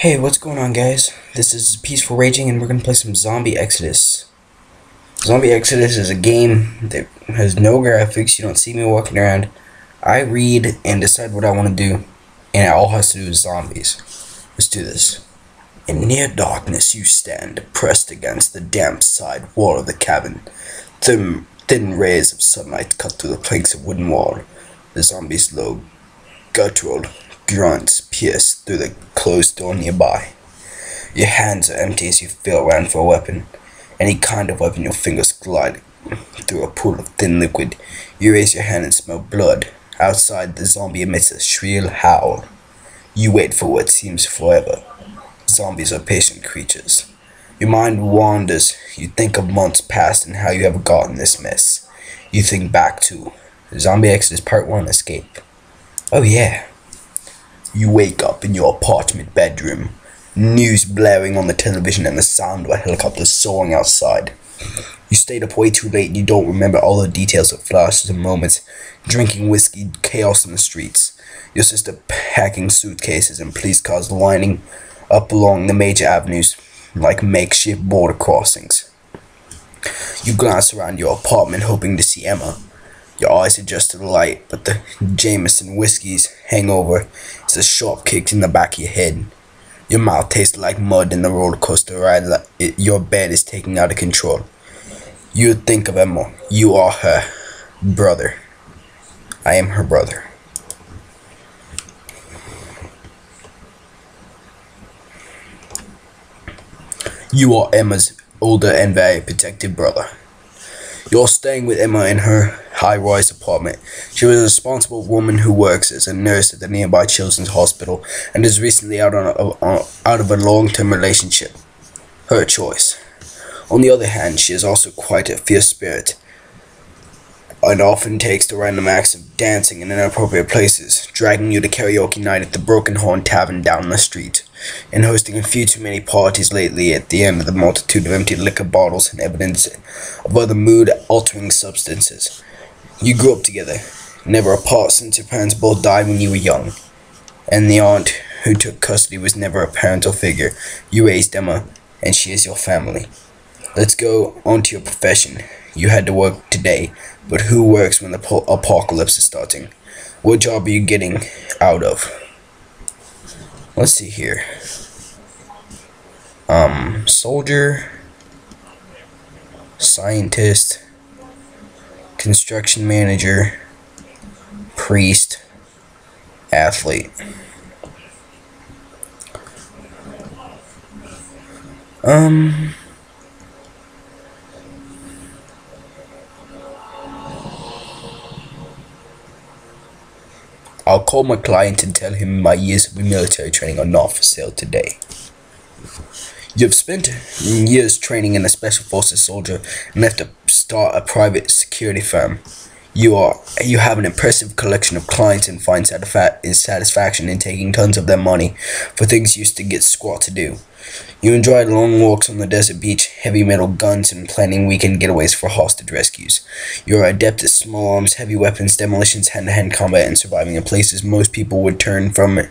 Hey, what's going on, guys? This is Peaceful Raging, and we're gonna play some Zombie Exodus. Zombie Exodus is a game that has no graphics. You don't see me walking around. I read and decide what I want to do, and it all has to do with zombies. Let's do this. In near darkness, you stand pressed against the damp side wall of the cabin. Thin rays of sunlight cut through the planks of wooden wall. The zombie's low, guttural grunts pierce through the closed door nearby. Your hands are empty as you feel around for a weapon. Any kind of weapon, your fingers glide through a pool of thin liquid. You raise your hand and smell blood. Outside, the zombie emits a shrill howl. You wait for what seems forever. Zombies are patient creatures. Your mind wanders. You think of months past and how you have gotten this mess. You think back to Zombie Exodus Part 1 Escape. Oh yeah. You wake up in your apartment bedroom, news blaring on the television and the sound of a helicopter soaring outside. You stayed up way too late and you don't remember all the details of flashes and moments, drinking whiskey, chaos in the streets, your sister packing suitcases and police cars lining up along the major avenues like makeshift border crossings. You glance around your apartment hoping to see Emma. Your eyes adjust to the light, but the Jameson whiskey's hangover is a sharp kick in the back of your head. Your mouth tastes like mud in the roller coaster ride your bed is taking out of control. You think of Emma. You are her brother. I am her brother. You are Emma's older and very protective brother. You're staying with Emma in her high-rise apartment. She was a responsible woman who works as a nurse at the nearby children's hospital and is recently out of a long-term relationship. Her choice. On the other hand, she is also quite a fierce spirit and often takes to random acts of dancing in inappropriate places, dragging you to karaoke night at the Broken Horn Tavern down the street, and hosting a few too many parties lately at the end of the multitude of empty liquor bottles and evidence of other mood-altering substances. You grew up together, never apart since your parents both died when you were young, and the aunt who took custody was never a parental figure. You raised Emma, and she is your family. Let's go on to your profession. You had to work today, but who works when the apocalypse is starting? What job are you getting out of? Let's see here. Soldier, scientist, construction manager, priest, athlete. I'll call my client and tell him my years of military training are not for sale today. You've spent years training in a special forces soldier and have to start a private security firm. You have an impressive collection of clients and find satisfaction in taking tons of their money for things you used to get squat to do. You enjoy long walks on the desert beach, heavy metal guns, and planning weekend getaways for hostage rescues. You're adept at small arms, heavy weapons, demolitions, hand-to-hand combat, and surviving in places most people would turn from in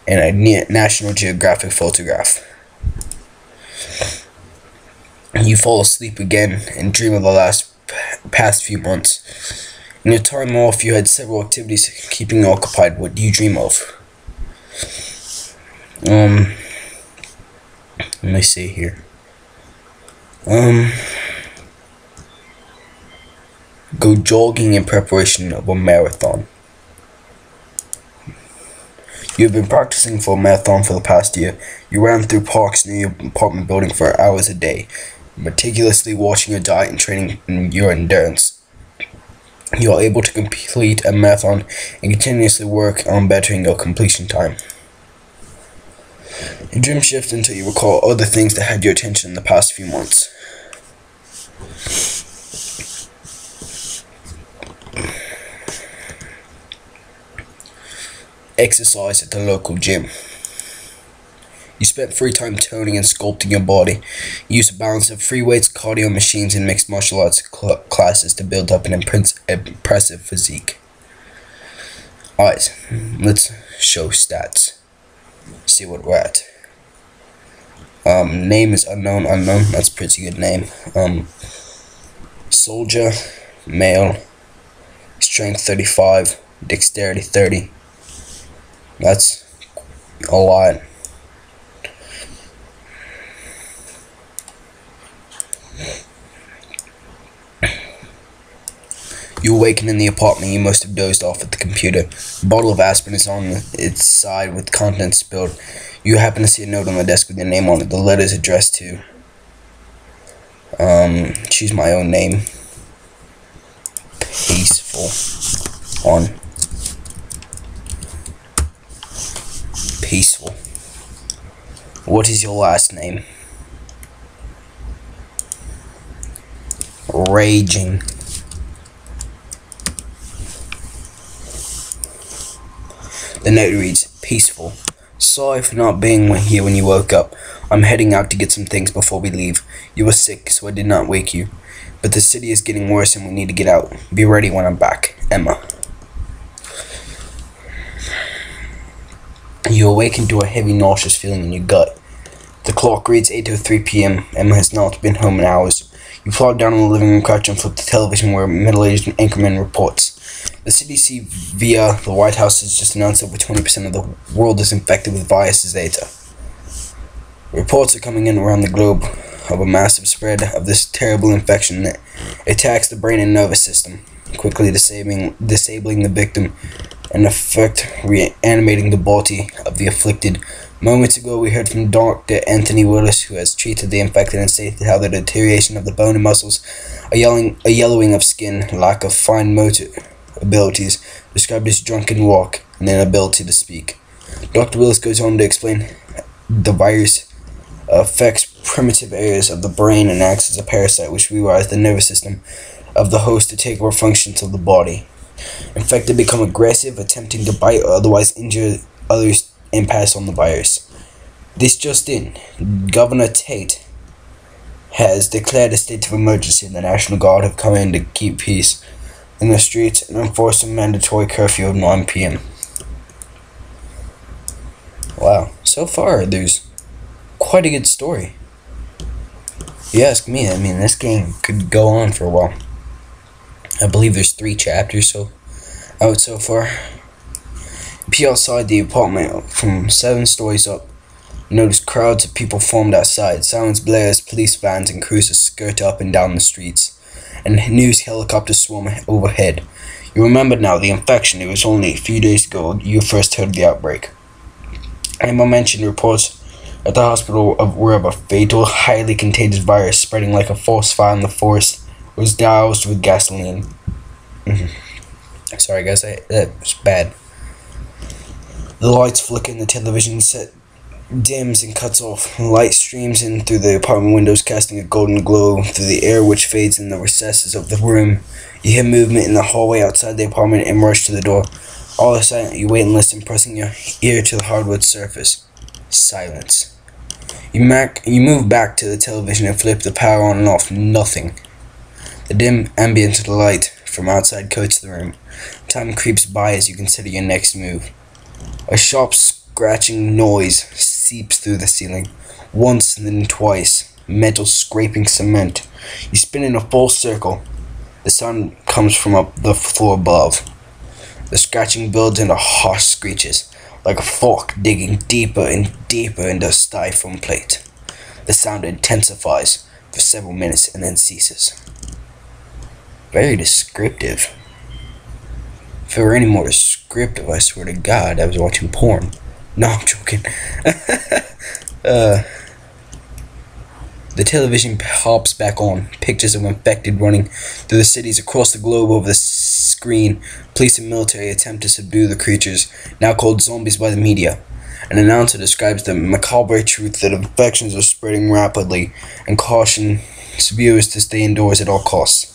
a National Geographic photograph. You fall asleep again and dream of the past few months. In your time off, you had several activities keeping you occupied. What do you dream of? Let me see here. Go jogging in preparation of a marathon. You've been practicing for a marathon for the past year. You ran through parks near your apartment building for hours a day, meticulously watching your diet and training your endurance. You are able to complete a marathon and continuously work on bettering your completion time. Your dream shifts until you recall other things that had your attention in the past few months. Exercise at the local gym. You spent free time toning and sculpting your body. You used a balance of free weights, cardio machines, and mixed martial arts classes to build up an impressive physique. Alright, let's show stats. See what we're at. Name is unknown. That's a pretty good name. Soldier, male, strength 35, dexterity 30. That's a lot. You awaken in the apartment. You must have dozed off at the computer. A bottle of aspirin is on its side with contents spilled. You happen to see a note on the desk with your name on it. The letter is addressed to choose my own name. Peaceful. On. Peaceful. What is your last name? Raging. The note reads, Peaceful. Sorry for not being here when you woke up. I'm heading out to get some things before we leave. You were sick, so I did not wake you. But the city is getting worse and we need to get out. Be ready when I'm back. Emma. You awaken to a heavy, nauseous feeling in your gut. The clock reads 8:03 p.m. Emma has not been home in hours. You plod down on the living room couch and flip the television where a middle-aged anchorman reports. The CDC via the White House has just announced that over 20% of the world is infected with virus Zeta. Reports are coming in around the globe of a massive spread of this terrible infection that attacks the brain and nervous system, quickly disabling the victim and reanimating the body of the afflicted. Moments ago, we heard from Dr. Anthony Willis, who has treated the infected and stated how the deterioration of the bone and muscles, a yellowing of skin, lack of fine motor abilities, described his drunken walk, and inability to speak. Dr. Willis goes on to explain the virus affects primitive areas of the brain and acts as a parasite which rewires the nervous system of the host to take over functions of the body. Infected become aggressive, attempting to bite or otherwise injure others and pass on the virus. This just in, Governor Tate has declared a state of emergency and the National Guard have come in to keep peace in the streets and enforce a mandatory curfew of 9 p.m. Wow, so far there's quite a good story. If you ask me, I mean, this game could go on for a while. I believe there's 3 chapters out so far. Peer outside the apartment from 7 stories up. Notice crowds of people formed outside. Sirens blare as police vans and cruisers skirt up and down the streets, and news helicopters swarm overhead. You remember now the infection. It was only a few days ago you first heard of the outbreak. Emma mentioned reports at the hospital were of a fatal, highly contagious virus spreading like a forest fire in the forest. Was doused with gasoline. Sorry guys, that was bad. The lights flicker and the television set dims and cuts off. Light streams in through the apartment windows, casting a golden glow through the air which fades in the recesses of the room. You hear movement in the hallway outside the apartment and rush to the door. All is silent. You wait and listen, pressing your ear to the hardwood surface. Silence. You move back to the television and flip the power on and off. Nothing. The dim ambient light from outside coats the room. Time creeps by as you consider your next move. A sharp scratching noise seeps through the ceiling. Once and then twice. Metal scraping cement. You spin in a full circle. The sound comes from up the floor above. The scratching builds into harsh screeches, like a fork digging deeper and deeper into a styrofoam plate. The sound intensifies for several minutes and then ceases. Very descriptive. If it were any more descriptive, I swear to God, I was watching porn. No, I'm joking. The television hops back on. Pictures of infected running through the cities across the globe over the screen. Police and military attempt to subdue the creatures, now called zombies by the media. An announcer describes the macabre truth that infections are spreading rapidly and cautions viewers to stay indoors at all costs.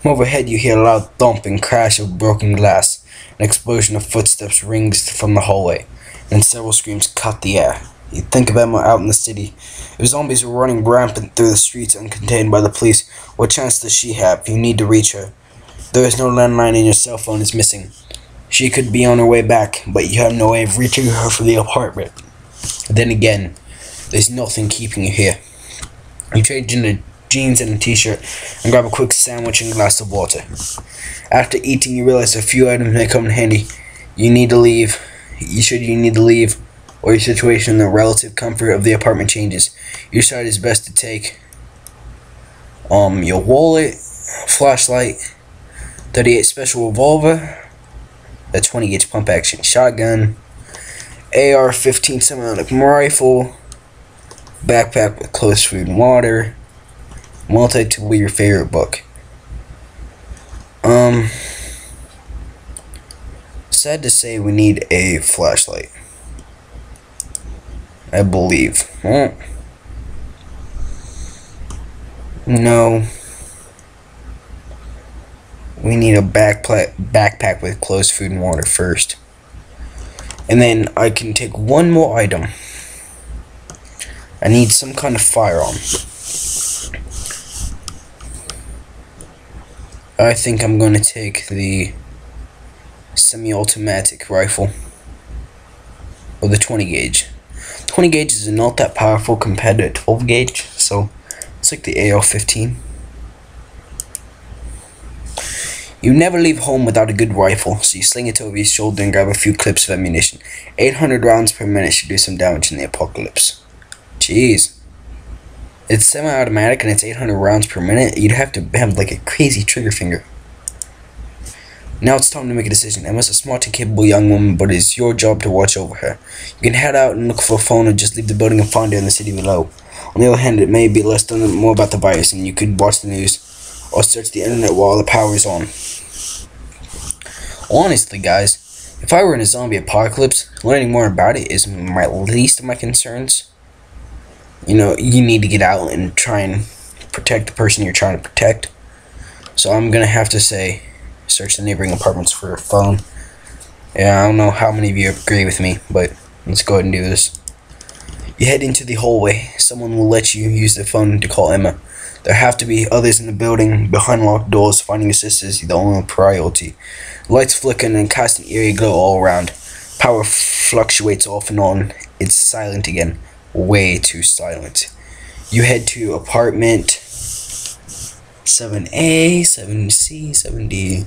From overhead you hear a loud thump and crash of broken glass. An explosion of footsteps rings from the hallway, and several screams cut the air. You think of Emma out in the city. If zombies were running rampant through the streets uncontained by the police, what chance does she have? You need to reach her. There is no landline and your cell phone is missing. She could be on her way back, but you have no way of reaching her from the apartment. Then again, There's nothing keeping you here. You trade into jeans and a t-shirt and grab a quick sandwich and a glass of water. After eating, you realize a few items may come in handy. You need to leave. You need to leave, or your situation and the relative comfort of the apartment changes. You decide it's best to take your wallet, flashlight, 38 special revolver, a 20 gauge pump action shotgun, AR-15 semi-automatic rifle, backpack with clothes, food, and water, multi-tool, your favorite book. Sad to say, we need a flashlight, I believe. No. We need a backpack with clothes, food, and water first. And then I can take one more item. I need some kind of firearm. I think I'm going to take the semi-automatic rifle, or the 20 gauge. 20 gauge is not that powerful compared to 12 gauge, so it's like the AR-15. You never leave home without a good rifle, so you sling it over your shoulder and grab a few clips of ammunition. 800 rounds per minute should do some damage in the apocalypse. Jeez. It's semi-automatic and it's 800 rounds per minute. You'd have to have like a crazy trigger finger. Now it's time to make a decision. Emma's a smart and capable young woman, but it's your job to watch over her. You can head out and look for a phone or just leave the building and find her in the city below. On the other hand, it may be less than more about the virus, and you could watch the news or search the internet while the power is on. Honestly, guys, if I were in a zombie apocalypse, learning more about it is my least of my concerns. You know, you need to get out and try and protect the person you're trying to protect. So I'm gonna have to say, search the neighboring apartments for a phone. Yeah, I don't know how many of you agree with me, but let's go ahead and do this. You head into the hallway. Someone will let you use the phone to call Emma. There have to be others in the building. Behind locked doors, finding assistance is the only priority. Lights flicker and cast an eerie glow all around. Power fluctuates off and on. It's silent again. Way too silent. You head to apartment 7A, 7C, 7D.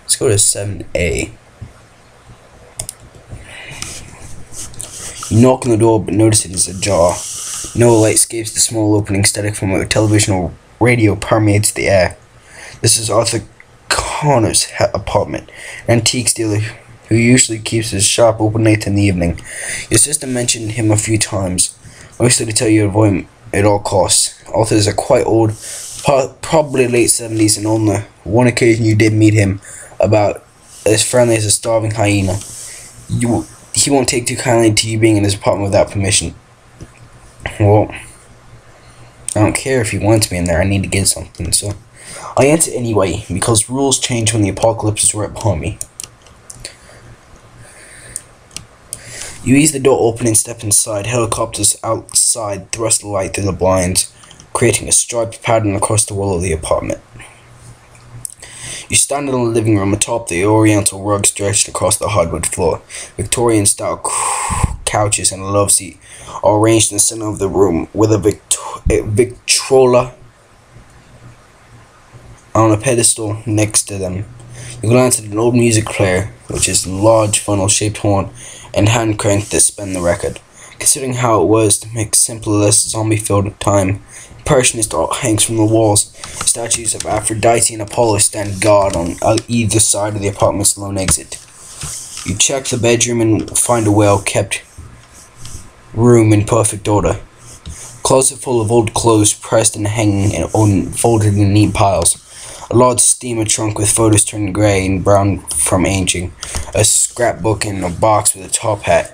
Let's go to 7A. You knock on the door but notice it is ajar. No light escapes the small opening. Static from a television or radio permeates the air. This is Arthur Connor's apartment, an antiques dealer who usually keeps his shop open late in the evening. Your sister mentioned him a few times, mostly to tell you to avoid him at all costs. Arthur is quite old, probably late 70s, and on the one occasion you did meet him, about as friendly as a starving hyena. He won't take too kindly to you being in his apartment without permission. Well, I don't care if he wants me in there. I need to get something, so I answer anyway, because rules change when the apocalypse is right behind me. You ease the door open and step inside. Helicopters outside thrust the light through the blinds, creating a striped pattern across the wall of the apartment. You stand in the living room atop the oriental rug stretched across the hardwood floor. Victorian-style couches and a love seat are arranged in the center of the room, with a Victrola on a pedestal next to them. You glance at an old music player, which is a large funnel-shaped horn and hand crank that spin the record. Considering how it was to make simpler, less zombie-filled time, Impressionist art hangs from the walls. Statues of Aphrodite and Apollo stand guard on either side of the apartment's lone exit. You check the bedroom and find a well-kept room in perfect order. Closet full of old clothes pressed and hanging and folded in neat piles. A large steamer trunk with photos turning gray and brown from aging. A scrapbook and a box with a top hat.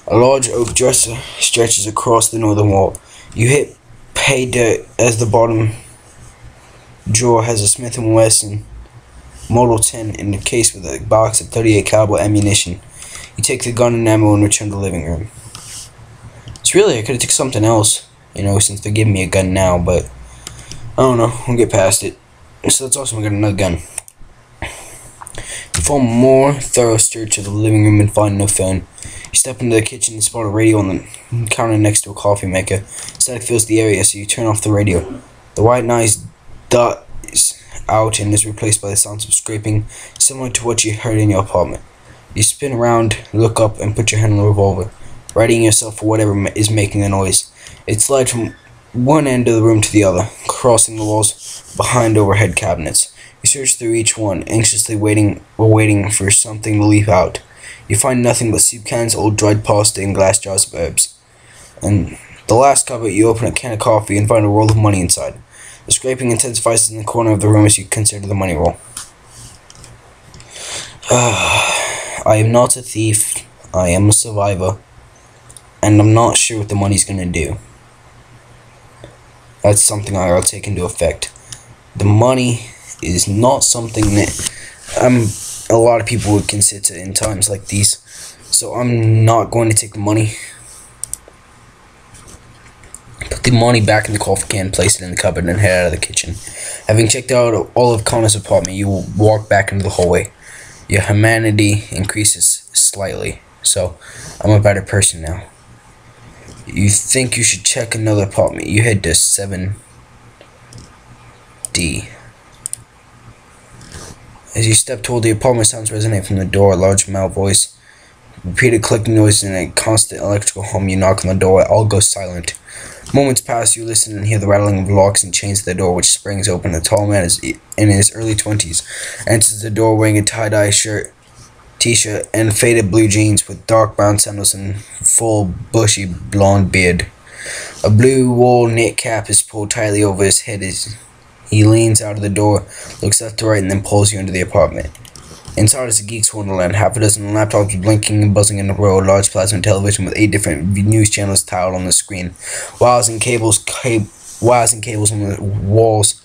A large oak dresser stretches across the northern wall. You hit pay dirt as the bottom drawer has a Smith & Wesson Model 10 in the case with a box of 38 caliber ammunition. You take the gun and ammo and return to the living room. It's really, I could have took something else, you know, since they're giving me a gun now, but I don't know, we'll get past it. So that's awesome, we got another gun. Perform a more thorough search of the living room and find no phone. You step into the kitchen and spot a radio on the counter next to a coffee maker. Static fills the area, so you turn off the radio. The white noise dies out and is replaced by the sounds of scraping, similar to what you heard in your apartment. You spin around, look up, and put your hand on the revolver, readying yourself for whatever is making the noise. It slides from one end of the room to the other, crossing the walls behind overhead cabinets. You search through each one, anxiously waiting for something to leap out. You find nothing but soup cans, old dried pasta, and glass jars of herbs. And the last cupboard, you open a can of coffee and find a roll of money inside. The scraping intensifies in the corner of the room as you consider the money roll. I am not a thief, I am a survivor, and I'm not sure what the money's gonna do. That's something I'll take into effect. The money is not something that a lot of people would consider in times like these, so I'm not going to take the money. Put the money back in the coffee can, place it in the cupboard, and head out of the kitchen. Having checked out all of Connor's apartment, you will walk back into the hallway. Your humanity increases slightly, so I'm a better person now. You think you should check another apartment. You head to 7D. As you step toward the apartment, sounds resonate from the door. A large male voice, repeated clicking noises, and a constant electrical hum. You knock on the door. It all goes silent. Moments pass. You listen and hear the rattling of locks and chains at the door, which springs open. A tall man is in his early 20s enters the door wearing a tie-dye t-shirt, and faded blue jeans with dark brown sandals and full bushy blonde beard. A blue wool knit cap is pulled tightly over his head as he leans out of the door, looks left to right, and then pulls you into the apartment. Inside is a geek's wonderland. Half a dozen laptops blinking and buzzing in a row, a large plasma television with 8 different news channels tiled on the screen, wires and cables on the walls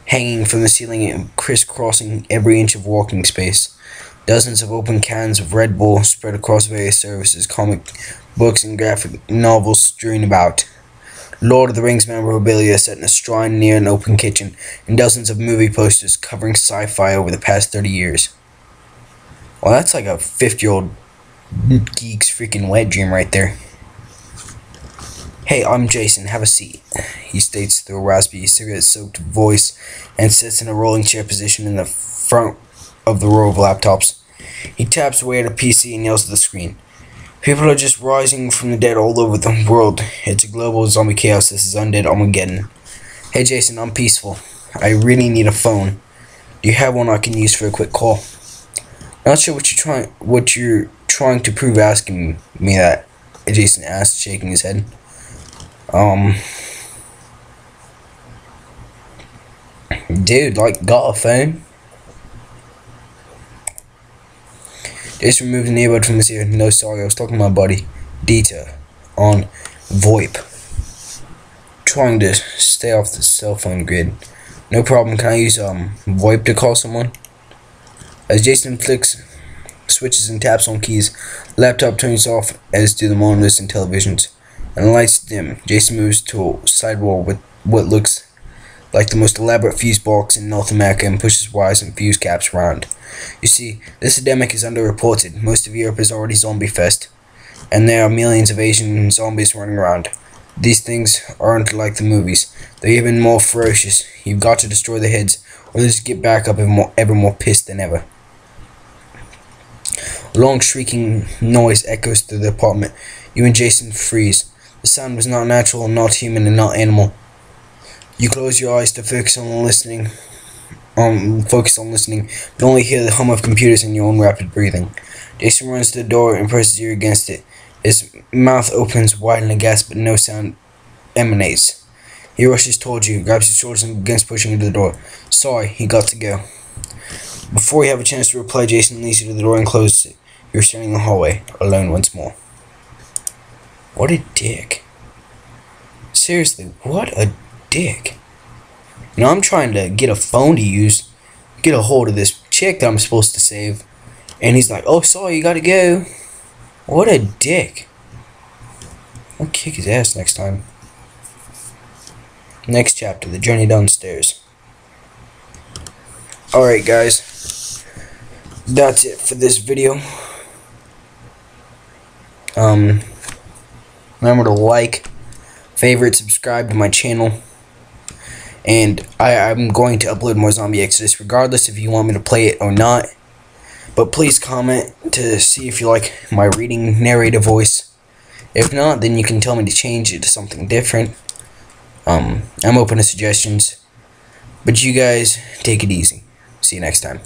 hanging from the ceiling and crisscrossing every inch of walking space. Dozens of open cans of Red Bull spread across various services, comic books and graphic novels strewn about. Lord of the Rings memorabilia set in a shrine near an open kitchen, and dozens of movie posters covering sci-fi over the past 30 years. Well, that's like a 50-year-old geek's freaking wet dream right there. Hey, I'm Jason, have a seat, he states through a raspy, cigarette-soaked voice, and sits in a rolling chair position in the front of the row of laptops. He taps away at a PC and yells at the screen. People are just rising from the dead all over the world. It's a global zombie chaos. This is Undead Armageddon. Hey Jason, I'm peaceful. I really need a phone. Do you have one I can use for a quick call? Not sure what you're trying to prove asking me that, Jason asked, shaking his head. Dude, like, got a phone? Jason removed the earbud from his ear. No, sorry, I was talking to my buddy, Dieter, on VoIP. Trying to stay off the cell phone grid. No problem, can I use VoIP to call someone? As Jason flicks switches and taps on keys, the laptop turns off, as do the monitors and televisions, and the lights dim. Jason moves to a sidewall with what looks like the most elaborate fuse box in North America and pushes wires and fuse caps around. You see, this epidemic is underreported. Most of Europe is already zombie-fest, and there are millions of Asian zombies running around. These things aren't like the movies. They're even more ferocious. You've got to destroy their heads, or they'll just get back up ever more pissed than ever. A long shrieking noise echoes through the apartment. You and Jason freeze. The sound was not natural, not human, and not animal. You close your eyes to focus on listening, but only hear the hum of computers and your own rapid breathing. Jason runs to the door and presses his ear against it. His mouth opens wide in a gasp, but no sound emanates. He rushes towards you, grabs your shoulders, and begins pushing you to the door. Sorry, he got to go. Before you have a chance to reply, Jason leads you to the door and closes it. You're standing in the hallway, alone once more. What a dick. Seriously, what a dick. You know, I'm trying to get a phone to use, get a hold of this chick that I'm supposed to save, and he's like, oh, sorry, you gotta go. What a dick. I'll kick his ass next time. Next chapter, the journey downstairs. Alright guys, that's it for this video. Remember to like, favorite, subscribe to my channel. And I'm going to upload more Zombie Exodus regardless if you want me to play it or not. But please comment to see if you like my reading narrative voice. If not, then you can tell me to change it to something different. I'm open to suggestions. But you guys, take it easy. See you next time.